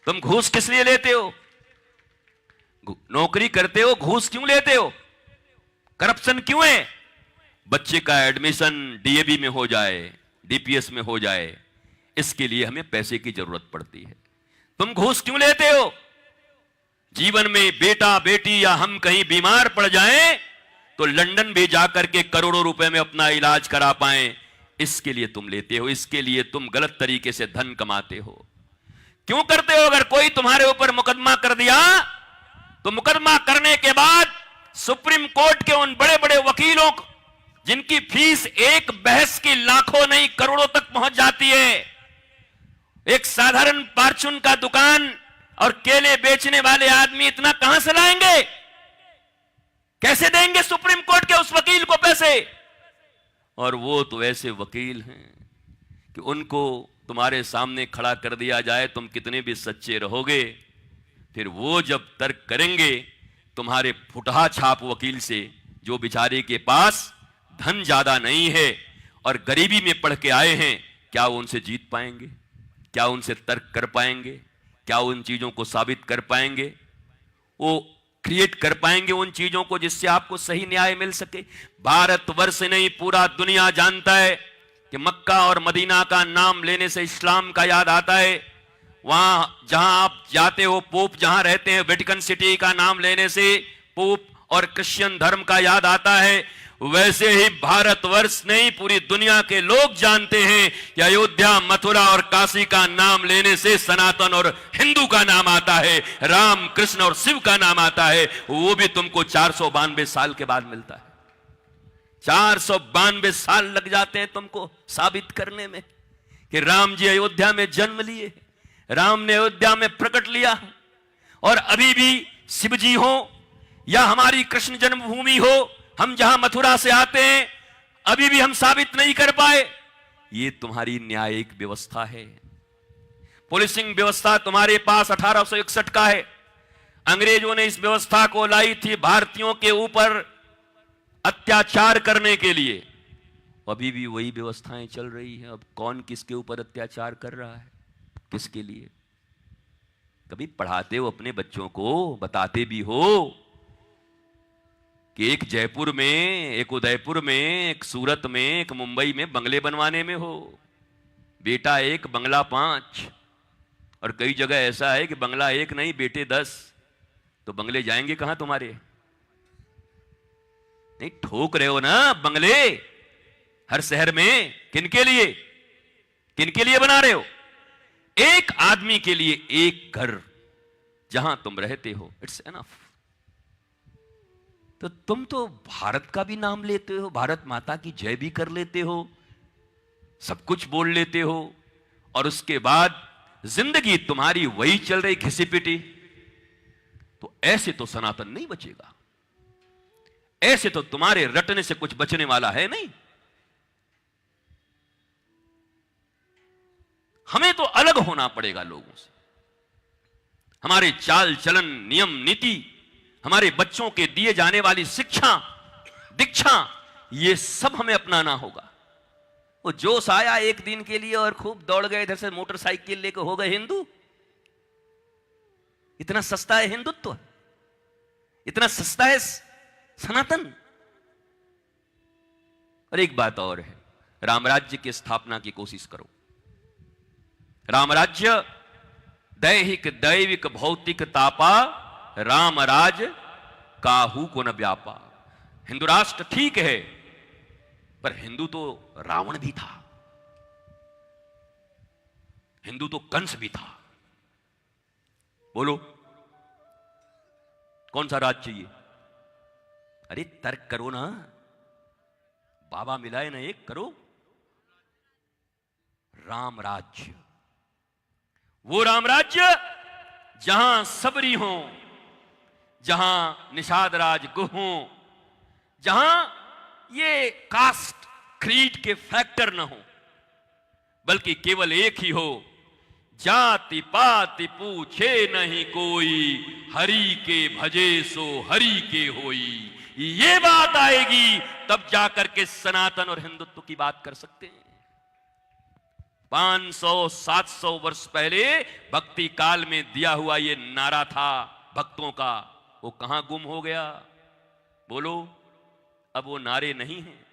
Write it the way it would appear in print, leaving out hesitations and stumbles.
तुम घूस किस लिए लेते हो? नौकरी करते हो, घूस क्यों लेते हो? करप्शन क्यों है? बच्चे का एडमिशन डीएवी में हो जाए, डीपीएस में हो जाए, इसके लिए हमें पैसे की जरूरत पड़ती है। तुम घूस क्यों लेते हो? जीवन में बेटा बेटी या हम कहीं बीमार पड़ जाएं तो लंदन भी जाकर के करोड़ों रुपए में अपना इलाज करा पाएं, इसके लिए तुम लेते हो। इसके लिए तुम गलत तरीके से धन कमाते हो। क्यों करते हो? अगर कोई तुम्हारे ऊपर मुकदमा कर दिया तो मुकदमा करने के बाद सुप्रीम कोर्ट के उन बड़े बड़े वकीलों को, जिनकी फीस एक बहस की लाखों नहीं करोड़ों तक पहुंच जाती है, एक साधारण फार्चून का दुकान और केले बेचने वाले आदमी इतना कहां से लाएंगे? कैसे देंगे सुप्रीम कोर्ट के उस वकील को पैसे? और वो तो ऐसे वकील हैं कि उनको तुम्हारे सामने खड़ा कर दिया जाए, तुम कितने भी सच्चे रहोगे, फिर वो जब तर्क करेंगे तुम्हारे फुटहा छाप वकील से, जो बेचारे के पास धन ज्यादा नहीं है और गरीबी में पढ़ के आए हैं, क्या वो उनसे जीत पाएंगे? क्या उनसे तर्क कर पाएंगे? क्या उन चीजों को साबित कर पाएंगे? वो क्रिएट कर पाएंगे उन चीजों को जिससे आपको सही न्याय मिल सके? भारतवर्ष नहीं, पूरा दुनिया जानता है कि मक्का और मदीना का नाम लेने से इस्लाम का याद आता है। वहां जहां आप जाते हो, पोप जहां रहते हैं, वेटिकन सिटी का नाम लेने से पोप और क्रिश्चियन धर्म का याद आता है। वैसे ही भारतवर्ष नहीं, पूरी दुनिया के लोग जानते हैं कि अयोध्या, मथुरा और काशी का नाम लेने से सनातन और हिंदू का नाम आता है, राम, कृष्ण और शिव का नाम आता है। वो भी तुमको 492 साल के बाद मिलता है। 492 साल लग जाते हैं तुमको साबित करने में कि राम जी अयोध्या में जन्म लिए, राम ने अयोध्या में प्रकट लिया। और अभी भी शिव जी हो या हमारी कृष्ण जन्मभूमि हो, हम जहां मथुरा से आते हैं, अभी भी हम साबित नहीं कर पाए। ये तुम्हारी न्यायिक व्यवस्था है। पुलिसिंग व्यवस्था तुम्हारे पास 1861 का है। अंग्रेजों ने इस व्यवस्था को लाई थी भारतीयों के ऊपर अत्याचार करने के लिए। अभी भी वही व्यवस्थाएं चल रही हैं। अब कौन किसके ऊपर अत्याचार कर रहा है, किसके लिए? कभी पढ़ाते हो अपने बच्चों को, बताते भी हो कि एक जयपुर में, एक उदयपुर में, एक सूरत में, एक मुंबई में बंगले बनवाने में हो, बेटा 1 बंगला 5। और कई जगह ऐसा है कि बंगला 1 नहीं, बेटे 10। तो बंगले जाएंगे कहां तुम्हारे? नहीं, ठोक रहे हो ना बंगले हर शहर में। किनके लिए, किनके लिए बना रहे हो? एक आदमी के लिए एक घर जहां तुम रहते हो, इट्स एनफ। तो तुम तो भारत का भी नाम लेते हो, भारत माता की जय भी कर लेते हो, सब कुछ बोल लेते हो, और उसके बाद जिंदगी तुम्हारी वही चल रही घिसी पिटी। तो ऐसे तो सनातन नहीं बचेगा। ऐसे तो तुम्हारे रटने से कुछ बचने वाला है नहीं। हमें तो अलग होना पड़ेगा लोगों से। हमारे चाल चलन, नियम नीति, हमारे बच्चों के दिए जाने वाली शिक्षा दीक्षा, ये सब हमें अपनाना होगा। वो जोश आया एक दिन के लिए और खूब दौड़ गए इधर से मोटरसाइकिल लेकर, हो गए हिंदू। इतना सस्ता है हिंदुत्व, इतना सस्ता है सनातन। और एक बात और है, रामराज्य की स्थापना की कोशिश करो। रामराज्य दैहिक दैविक भौतिक तापा, राम राज काहू को न व्यापा। हिंदू राष्ट्र ठीक है, पर हिंदू तो रावण भी था, हिंदू तो कंस भी था। बोलो कौन सा राज चाहिए? अरे तर्क करो ना, बाबा मिलाए ना एक, करो। राम राज्य, वो राम राज्य जहां सबरी हो, जहां निषाद राज गुह हो, जहां ये कास्ट क्रीड के फैक्टर न हो, बल्कि केवल एक ही हो, जाति पाति पूछे नहीं कोई, हरि के भजे सो हरि के होई। ये बात आएगी तब जाकर के सनातन और हिंदुत्व की बात कर सकते हैं। 500-700 वर्ष पहले भक्ति काल में दिया हुआ ये नारा था भक्तों का, वो कहां गुम हो गया? बोलो, अब वो नारे नहीं हैं।